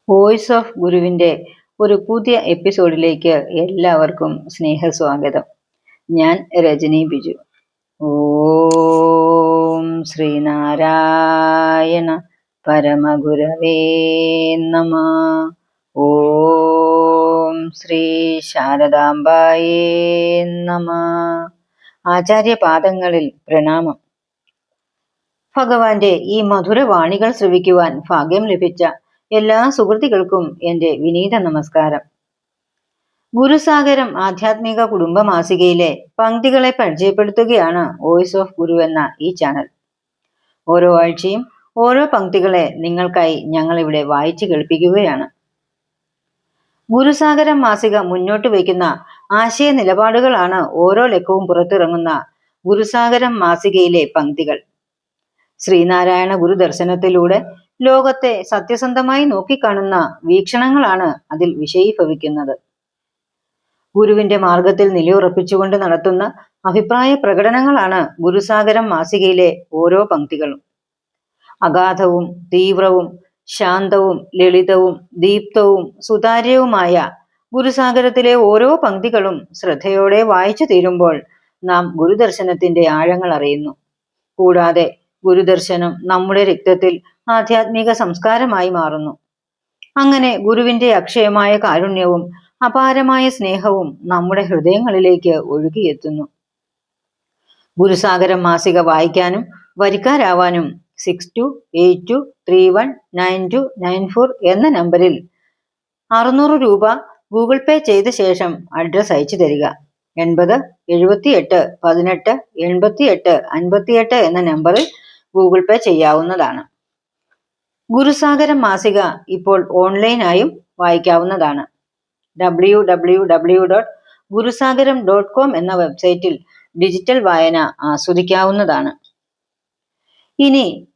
Voice of ഗുരുവിൻ്റെ ഒരു പുതിയ എപ്പിസോഡിലേക്ക് എല്ലാവർക്കും സ്നേഹസ്വാഗതം. ഞാൻ രജനി ബിജു. ഓം ശ്രീനാരായണ പരമഗുരവേ നമഃ. ഓം ശ്രീ ശാരദാംബായേ നമഃ. ആചാര്യപാദങ്ങളിൽ പ്രണാമം. ഭഗവാന്റെ ഈ മധുരവാണികൾ ശ്രവിക്കുവാൻ ഭാഗ്യം ലഭിച്ച എല്ലാ സുഹൃത്തുക്കൾക്കും എൻ്റെ വിനീത നമസ്കാരം. ഗുരുസാഗരം ആധ്യാത്മിക കുടുംബ മാസികയിലെ പങ്ക്തികളെ പരിചയപ്പെടുത്തുകയാണ് വോയിസ് ഓഫ് ഗുരു എന്ന ഈ ചാനൽ. ഓരോ ആഴ്ചയും ഓരോ പങ്ക്തികളെ നിങ്ങൾക്കായി ഞങ്ങളിവിടെ വായിച്ചു കേൾപ്പിക്കുകയാണ്. ഗുരുസാഗരം മാസിക മുന്നോട്ട് വയ്ക്കുന്ന ആശയ നിലപാടുകളാണ് ഓരോ ലക്കവും പുറത്തിറങ്ങുന്ന ഗുരുസാഗരം മാസികയിലെ പങ്ക്തികൾ. ശ്രീനാരായണ ഗുരു ദർശനത്തിലൂടെ ലോകത്തെ സത്യസന്ധമായി നോക്കിക്കാണുന്ന വീക്ഷണങ്ങളാണ് അതിൽ വിഷയീഭവിക്കുന്നത്. ഗുരുവിന്റെ മാർഗത്തിൽ നിലയുറപ്പിച്ചുകൊണ്ട് നടത്തുന്ന അഭിപ്രായ പ്രകടനങ്ങളാണ് ഗുരുസാഗരം മാസികയിലെ ഓരോ പങ്ക്തികളും. അഗാധവും തീവ്രവും ശാന്തവും ലളിതവും ദീപ്തവും സുതാര്യവുമായ ഗുരുസാഗരത്തിലെ ഓരോ പങ്ക്തികളും ശ്രദ്ധയോടെ വായിച്ചു തീരുമ്പോൾ നാം ഗുരുദർശനത്തിന്റെ ആഴങ്ങൾ അറിയുന്നു. കൂടാതെ ഗുരുദർശനം നമ്മുടെ രക്തത്തിൽ ആധ്യാത്മിക സംസ്കാരമായി മാറുന്നു. അങ്ങനെ ഗുരുവിന്റെ അക്ഷയമായ കാരുണ്യവും അപാരമായ സ്നേഹവും നമ്മുടെ ഹൃദയങ്ങളിലേക്ക് ഒഴുകിയെത്തുന്നു. ഗുരുസാഗരം മാസിക വായിക്കാനും വരിക്കാരാവാനും 6282319294 എന്ന നമ്പറിൽ 600 രൂപ ഗൂഗിൾ പേ ചെയ്ത ശേഷം അഡ്രസ് അയച്ചു തരിക. 8078188858 എന്ന നമ്പറിൽ ഗൂഗിൾ പേ ചെയ്യാവുന്നതാണ്. ഗുരുസാഗരം മാസിക ഇപ്പോൾ ഓൺലൈനായും വായിക്കാവുന്നതാണ്. www.guruSagaram.com എന്ന വെബ്സൈറ്റിൽ ഡിജിറ്റൽ വായന ആസ്വദിക്കാവുന്നതാണ്. ഇനി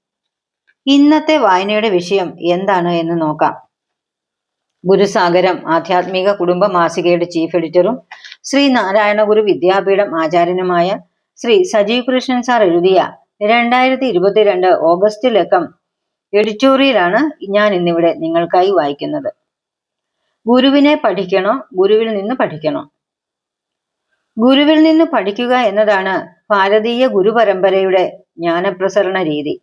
ഇന്നത്തെ വായനയുടെ വിഷയം എന്താണ് എന്ന് നോക്കാം. ഗുരുസാഗരം ആധ്യാത്മിക കുടുംബ മാസികയുടെ ചീഫ് എഡിറ്ററും ശ്രീ നാരായണ ഗുരു വിദ്യാപീഠം ആചാര്യനുമായ ശ്രീ സജീവ് കൃഷ്ണൻ സാർ എഴുതിയ 2022 ഓഗസ്റ്റ് ലക്കം എഡിറ്റോറിയലാണ് ഞാൻ ഇന്നിവിടെ നിങ്ങൾക്കായി വായിക്കുന്നത്. ഗുരുവിനെ പഠിക്കണോ, ഗുരുവിൽ നിന്ന് പഠിക്കണോ? ഗുരുവിൽ നിന്ന് പഠിക്കുക എന്നതാണ് ഭാരതീയ ഗുരുപരമ്പരയുടെ ജ്ഞാനപ്രസരണ രീതി.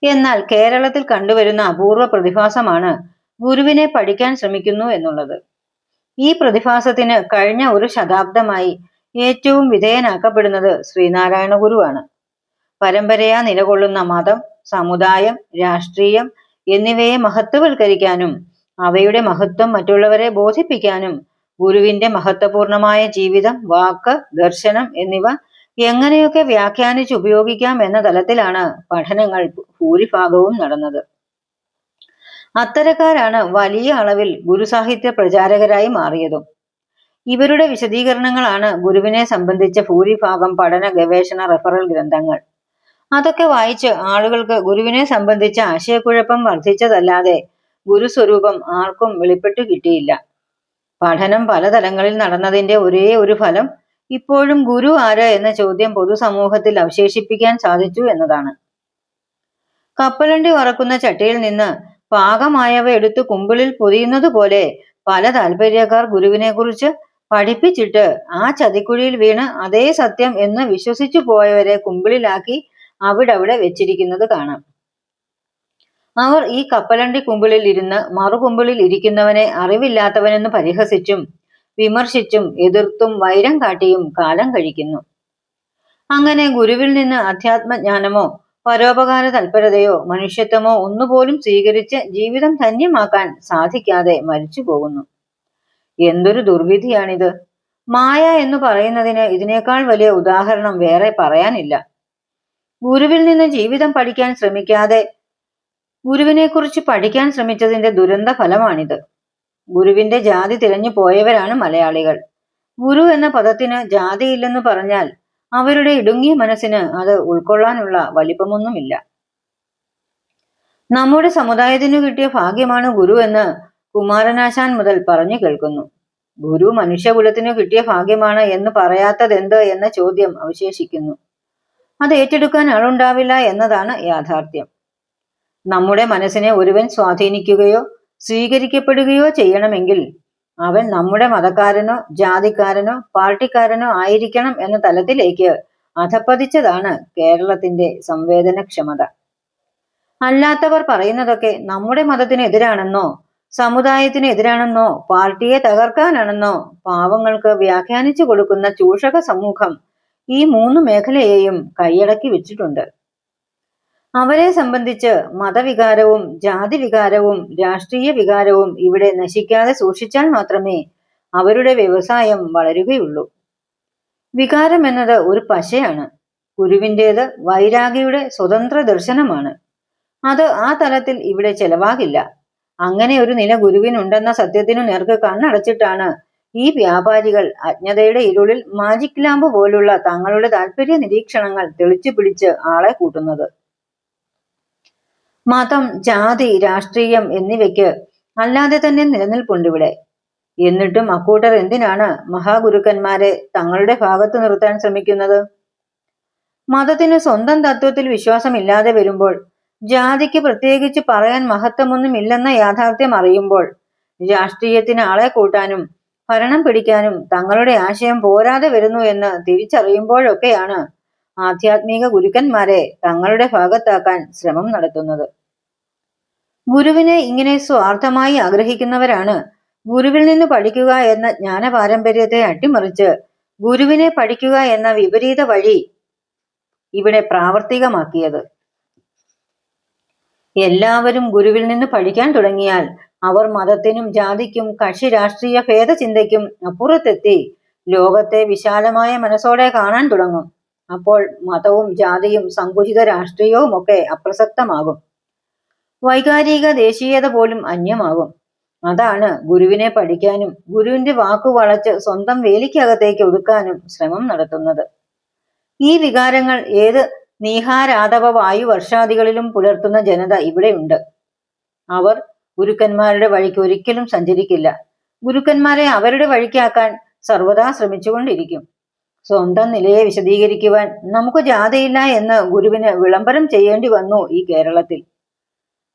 എന്നാൽ കേരളത്തിൽ കണ്ടുവരുന്ന അപൂർവ പ്രതിഭാസമാണ് ഗുരുവിനെ പഠിക്കാൻ ശ്രമിക്കുന്നു എന്നുള്ളത്. ഈ പ്രതിഭാസത്തിന് കഴിഞ്ഞ ഒരു ശതാബ്ദമായി ഏറ്റവും വിധേയനാക്കപ്പെടുന്നത് ശ്രീനാരായണ ഗുരുവാണ്. പരമ്പരയാ നിലകൊള്ളുന്ന മതം, സമുദായം, രാഷ്ട്രീയം എന്നിവയെ മഹത്വവൽക്കരിക്കാനും അവയുടെ മഹത്വം മറ്റുള്ളവരെ ബോധിപ്പിക്കാനും ഗുരുവിന്റെ മഹത്വപൂർണമായ ജീവിതം, വാക്ക്, ദർശനം എന്നിവ എങ്ങനെയൊക്കെ വ്യാഖ്യാനിച്ച് ഉപയോഗിക്കാം എന്ന തലത്തിലാണ് പഠനങ്ങൾ ഭൂരിഭാഗവും നടന്നത്. അത്തരക്കാരാണ് വലിയ അളവിൽ ഗുരുസാഹിത്യ പ്രചാരകരായി മാറിയതും. ഇവരുടെ വിശദീകരണങ്ങളാണ് ഗുരുവിനെ സംബന്ധിച്ച ഭൂരിഭാഗം പഠന ഗവേഷണ റെഫറൽ ഗ്രന്ഥങ്ങൾ. അതൊക്കെ വായിച്ച് ആളുകൾക്ക് ഗുരുവിനെ സംബന്ധിച്ച ആശയക്കുഴപ്പം വർദ്ധിച്ചതല്ലാതെ ഗുരുസ്വരൂപം ആർക്കും വെളിപ്പെട്ടു കിട്ടിയില്ല. പഠനം പലതലങ്ങളിൽ നടന്നതിന്റെ ഒരേ ഒരു ഫലം ഇപ്പോഴും ഗുരു ആര് എന്ന ചോദ്യം പൊതുസമൂഹത്തിൽ അവശേഷിപ്പിക്കാൻ സാധിച്ചു എന്നതാണ്. കപ്പലണ്ടി വറക്കുന്ന ചട്ടിയിൽ നിന്ന് പാകമായവ എടുത്ത് കുമ്പിളിൽ പൊതിയുന്നത് പോലെ പല താല്പര്യക്കാർ ഗുരുവിനെ കുറിച്ച് പഠിപ്പിച്ചിട്ട് ആ ചതിക്കുഴിയിൽ വീണ് അതേ സത്യം എന്ന് വിശ്വസിച്ചു പോയവരെ കുമ്പിളിലാക്കി അവിടെ വെച്ചിരിക്കുന്നത് കാണാം. അവർ ഈ കപ്പലണ്ടി കുമ്പിളിൽ ഇരുന്ന് മറുകുമ്പിളിൽ ഇരിക്കുന്നവനെ അറിവില്ലാത്തവനെന്ന് പരിഹസിച്ചും വിമർശിച്ചും എതിർത്തും വൈരം കാട്ടിയും കാലം കഴിക്കുന്നു. അങ്ങനെ ഗുരുവിൽ നിന്ന് അധ്യാത്മജ്ഞാനമോ പരോപകാര തൽപരതയോ മനുഷ്യത്വമോ ഒന്നുപോലും സ്വീകരിച്ച് ജീവിതം ധന്യമാക്കാൻ സാധിക്കാതെ മരിച്ചു പോകുന്നു. എന്തൊരു ദുർവിധിയാണിത്! മായ എന്ന് പറയുന്നതിന് ഇതിനേക്കാൾ വലിയ ഉദാഹരണം വേറെ പറയാനില്ല. ഗുരുവിൽ നിന്ന് ജീവിതം പഠിക്കാൻ ശ്രമിക്കാതെ ഗുരുവിനെ കുറിച്ച് പഠിക്കാൻ ശ്രമിച്ചതിന്റെ ദുരന്ത ഫലമാണിത്. ഗുരുവിന്റെ ജാതി തിരഞ്ഞു പോയവരാണ് മലയാളികൾ. ഗുരു എന്ന പദത്തിന് ജാതിയില്ലെന്ന് പറഞ്ഞാൽ അവരുടെ ഇടുങ്ങിയ മനസ്സിന് അത് ഉൾക്കൊള്ളാനുള്ള വലിപ്പമൊന്നുമില്ല. നമ്മുടെ സമുദായത്തിനു കിട്ടിയ ഭാഗ്യമാണ് ഗുരു എന്ന് കുമാരനാശാൻ മുതൽ പറഞ്ഞു കേൾക്കുന്നു. ഗുരു മനുഷ്യകുലത്തിനു കിട്ടിയ ഭാഗ്യമാണ് എന്ന് പറയാത്തതെന്ത് എന്ന ചോദ്യം അവശേഷിക്കുന്നു. അത് ഏറ്റെടുക്കാൻ ആളുണ്ടാവില്ല എന്നതാണ് യാഥാർത്ഥ്യം. നമ്മുടെ മനസ്സിനെ ഒരുവൻ സ്വാധീനിക്കുകയോ സ്വീകരിക്കപ്പെടുകയോ ചെയ്യണമെങ്കിൽ അവൻ നമ്മുടെ മതക്കാരനോ ജാതിക്കാരനോ പാർട്ടിക്കാരനോ ആയിരിക്കണം എന്ന തലത്തിലേക്ക് അധപ്പതിച്ചതാണ് കേരളത്തിന്റെ സംവേദനക്ഷമത. അല്ലാത്തവർ പറയുന്നതൊക്കെ നമ്മുടെ മതത്തിന് എതിരാണെന്നോ സമുദായത്തിന് എതിരാണെന്നോ പാർട്ടിയെ തകർക്കാനാണെന്നോ പാവങ്ങൾക്ക് വ്യാഖ്യാനിച്ചു കൊടുക്കുന്ന ചൂഷക സമൂഹം ഈ 3 മേഖലയെയും കൈയടക്കി വെച്ചിട്ടുണ്ട്. അവരെ സംബന്ധിച്ച് മതവികാരവും ജാതിവികാരവും രാഷ്ട്രീയ വികാരവും ഇവിടെ നശിക്കാതെ സൂക്ഷിച്ചാൽ മാത്രമേ അവരുടെ വ്യവസായം വളരുകയുള്ളൂ. വികാരം എന്നത് ഒരു പശയാണ്. ഗുരുവിൻ്റേത് വൈരാഗിയുടെ സ്വതന്ത്ര ദർശനമാണ്. അത് ആ തലത്തിൽ ഇവിടെ ചെലവാകില്ല. അങ്ങനെ ഒരു നില ഗുരുവിനുണ്ടെന്ന സത്യത്തിനു നേർക്ക് കണ്ണടച്ചിട്ടാണ് ഈ വ്യാപാരികൾ അജ്ഞതയുടെ ഇരുളിൽ മാജിക് ലാമ്പ് പോലുള്ള തങ്ങളുടെ താല്പര്യ നിരീക്ഷണങ്ങൾ തെളിച്ചു പിടിച്ച് ആളെ കൂട്ടുന്നത്. മതം, ജാതി, രാഷ്ട്രീയം എന്നിവയ്ക്ക് അല്ലാതെ തന്നെ നിലനിൽപ്പുണ്ടിവിടെ. എന്നിട്ടും അക്കൂട്ടർ എന്തിനാണ് മഹാഗുരുക്കന്മാരെ തങ്ങളുടെ ഭാഗത്ത് നിർത്താൻ ശ്രമിക്കുന്നത്? മതത്തിന് സ്വന്തം തത്വത്തിൽ വിശ്വാസമില്ലാതെ വരുമ്പോൾ, ജാതിക്ക് പ്രത്യേകിച്ച് പറയാൻ മഹത്വമൊന്നുമില്ലെന്ന യാഥാർത്ഥ്യം അറിയുമ്പോൾ, രാഷ്ട്രീയത്തിന് ആളെ കൂട്ടാനും ഭരണം പിടിക്കാനും തങ്ങളുടെ ആശയം പോരാതെ വരുന്നു എന്ന് തിരിച്ചറിയുമ്പോഴൊക്കെയാണ് ആധ്യാത്മിക ഗുരുക്കന്മാരെ തങ്ങളുടെ ഭാഗത്താക്കാൻ ശ്രമം നടത്തുന്നത്. ഗുരുവിനെ ഇങ്ങനെ സ്വാർത്ഥമായി ആഗ്രഹിക്കുന്നവരാണ് ഗുരുവിൽ നിന്ന് പഠിക്കുക എന്ന ജ്ഞാന പാരമ്പര്യത്തെ അട്ടിമറിച്ച് ഗുരുവിനെ പഠിക്കുക എന്ന വിപരീത വഴി ഇവിടെ പ്രാവർത്തികമാക്കിയത്. എല്ലാവരും ഗുരുവിൽ നിന്ന് പഠിക്കാൻ തുടങ്ങിയാൽ അവർ മതത്തിനും ജാതിക്കും കക്ഷി രാഷ്ട്രീയ ഭേദചിന്തയ്ക്കും അപ്പുറത്തെത്തി ലോകത്തെ വിശാലമായ മനസ്സോടെ കാണാൻ തുടങ്ങും. അപ്പോൾ മതവും ജാതിയും സങ്കുചിത രാഷ്ട്രീയവും ഒക്കെ അപ്രസക്തമാകും. വൈകാരിക ദേശീയത പോലും അന്യമാകും. അതാണ് ഗുരുവിനെ പഠിക്കാനും ഗുരുവിന്റെ വാക്കു വളച്ച് സ്വന്തം വേലിക്കകത്തേക്ക് ഒതുക്കാനും ശ്രമം നടത്തുന്നത്. ഈ വികാരങ്ങൾ ഏത് നീഹാരാധവ വായു വർഷാദികളിലും പുലർത്തുന്ന ജനത ഇവിടെയുണ്ട്. അവർ ഗുരുക്കന്മാരുടെ വഴിക്ക് ഒരിക്കലും സഞ്ചരിക്കില്ല. ഗുരുക്കന്മാരെ അവരുടെ വഴിക്കാക്കാൻ സർവദാ ശ്രമിച്ചുകൊണ്ടിരിക്കും. സ്വന്തം നിലയെ വിശദീകരിക്കുവാൻ നമുക്ക് ജാഥയില്ല എന്ന് ഗുരുവിന് വിളംബരം ചെയ്യേണ്ടി വന്നു ഈ കേരളത്തിൽ.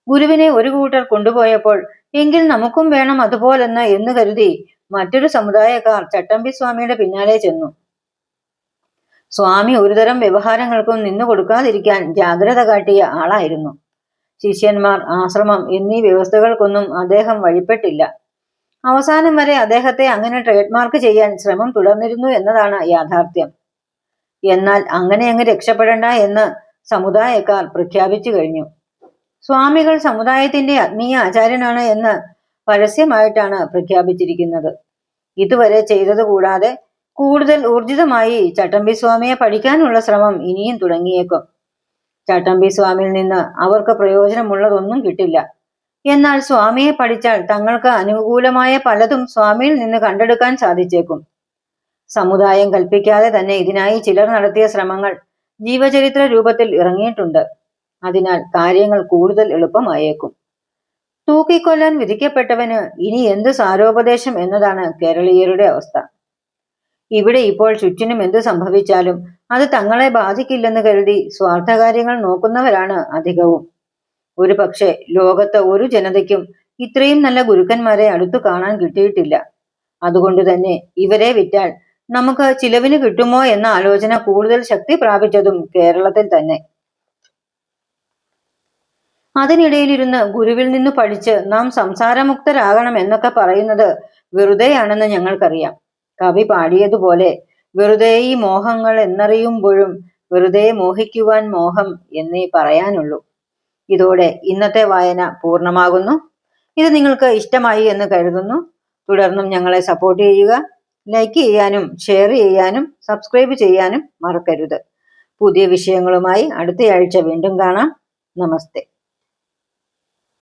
ഗുരുവിനെ ഒരു കൂട്ടർ കൊണ്ടുപോയപ്പോൾ എങ്കിൽ നമുക്കും വേണം അതുപോലെന്ന് എന്ന് കരുതി മറ്റൊരു സമുദായക്കാർ ചട്ടമ്പി സ്വാമിയുടെ പിന്നാലെ ചെന്നു. സ്വാമി ഒരുതരം വ്യവഹാരങ്ങൾക്കും നിന്നു കൊടുക്കാതിരിക്കാൻ ജാഗ്രത കാട്ടിയ ആളായിരുന്നു. ശിഷ്യന്മാർ, ആശ്രമം എന്നീ വ്യവസ്ഥകൾക്കൊന്നും അദ്ദേഹം വഴിപ്പെട്ടില്ല. അവസാനം വരെ അദ്ദേഹത്തെ അങ്ങനെ ട്രേഡ് മാർക്ക് ചെയ്യാൻ ശ്രമം തുടർന്നിരുന്നു എന്നതാണ് യാഥാർത്ഥ്യം. എന്നാൽ അങ്ങനെ അങ്ങ് രക്ഷപ്പെടണ്ട എന്ന് സമുദായക്കാർ പ്രഖ്യാപിച്ചു കഴിഞ്ഞു. സ്വാമികൾ സമുദായത്തിന്റെ ആത്മീയ ആചാര്യനാണ് എന്ന് പരസ്യമായിട്ടാണ് പ്രഖ്യാപിച്ചിരിക്കുന്നത്. ഇതുവരെ ചെയ്തത് കൂടാതെ കൂടുതൽ ഊർജിതമായി ചട്ടമ്പി സ്വാമിയെ പഠിക്കാനുള്ള ശ്രമം ഇനിയും തുടങ്ങിയേക്കും. ചട്ടമ്പി സ്വാമിയിൽ നിന്ന് അവർക്ക് പ്രയോജനമുള്ളതൊന്നും കിട്ടില്ല. എന്നാൽ സ്വാമിയെ പഠിച്ചാൽ തങ്ങൾക്ക് അനുകൂലമായ പലതും സ്വാമിയിൽ നിന്ന് കണ്ടെടുക്കാൻ സാധിച്ചേക്കും. സമുദായം കൽപ്പിക്കാതെ തന്നെ ഇതിനായി ചിലർ നടത്തിയ ശ്രമങ്ങൾ ജീവചരിത്ര രൂപത്തിൽ ഇറങ്ങിയിട്ടുണ്ട്. അതിനാൽ കാര്യങ്ങൾ കൂടുതൽ എളുപ്പമായേക്കും. തൂക്കിക്കൊല്ലാൻ വിധിക്കപ്പെട്ടവന് ഇനി എന്ത് സാരോപദേശം എന്നതാണ് കേരളീയരുടെ അവസ്ഥ. ഇവിടെ ഇപ്പോൾ ചുറ്റിനും എന്ത് സംഭവിച്ചാലും അത് തങ്ങളെ ബാധിക്കില്ലെന്ന് കരുതി സ്വാർത്ഥകാര്യങ്ങൾ നോക്കുന്നവരാണ് അധികവും. ഒരു പക്ഷേ ലോകത്ത് ഒരു ജനതയ്ക്കും ഇത്രയും നല്ല ഗുരുക്കന്മാരെ അടുത്തു കാണാൻ കിട്ടിയിട്ടില്ല. അതുകൊണ്ട് തന്നെ ഇവരെ വിറ്റാൽ നമുക്ക് ചിലവിന് കിട്ടുമോ എന്ന ആലോചന കൂടുതൽ ശക്തി പ്രാപിച്ചതും കേരളത്തിൽ തന്നെ. അതിനിടയിലിരുന്ന് ഗുരുവിൽ നിന്ന് പഠിച്ച് നാം സംസാരമുക്തരാകണം എന്നൊക്കെ പറയുന്നത് വെറുതെയാണെന്ന് ഞങ്ങൾക്കറിയാം. കവി പാടിയതുപോലെ വെറുതെ ഈ മോഹങ്ങൾ എന്നറിയുമ്പോഴും വെറുതെ മോഹിക്കുവാൻ മോഹം എന്നേ പറയാനുള്ളൂ. ഇതോടെ ഇന്നത്തെ വായന പൂർണ്ണമാകുന്നു. ഇത് നിങ്ങൾക്ക് ഇഷ്ടമായി എന്ന് കരുതുന്നു. തുടർന്നും ഞങ്ങളെ സപ്പോർട്ട് ചെയ്യുക. ലൈക്ക് ചെയ്യാനും ഷെയർ ചെയ്യാനും സബ്സ്ക്രൈബ് ചെയ്യാനും മറക്കരുത്. പുതിയ വിഷയങ്ങളുമായി അടുത്തയാഴ്ച വീണ്ടും കാണാം. നമസ്തേ.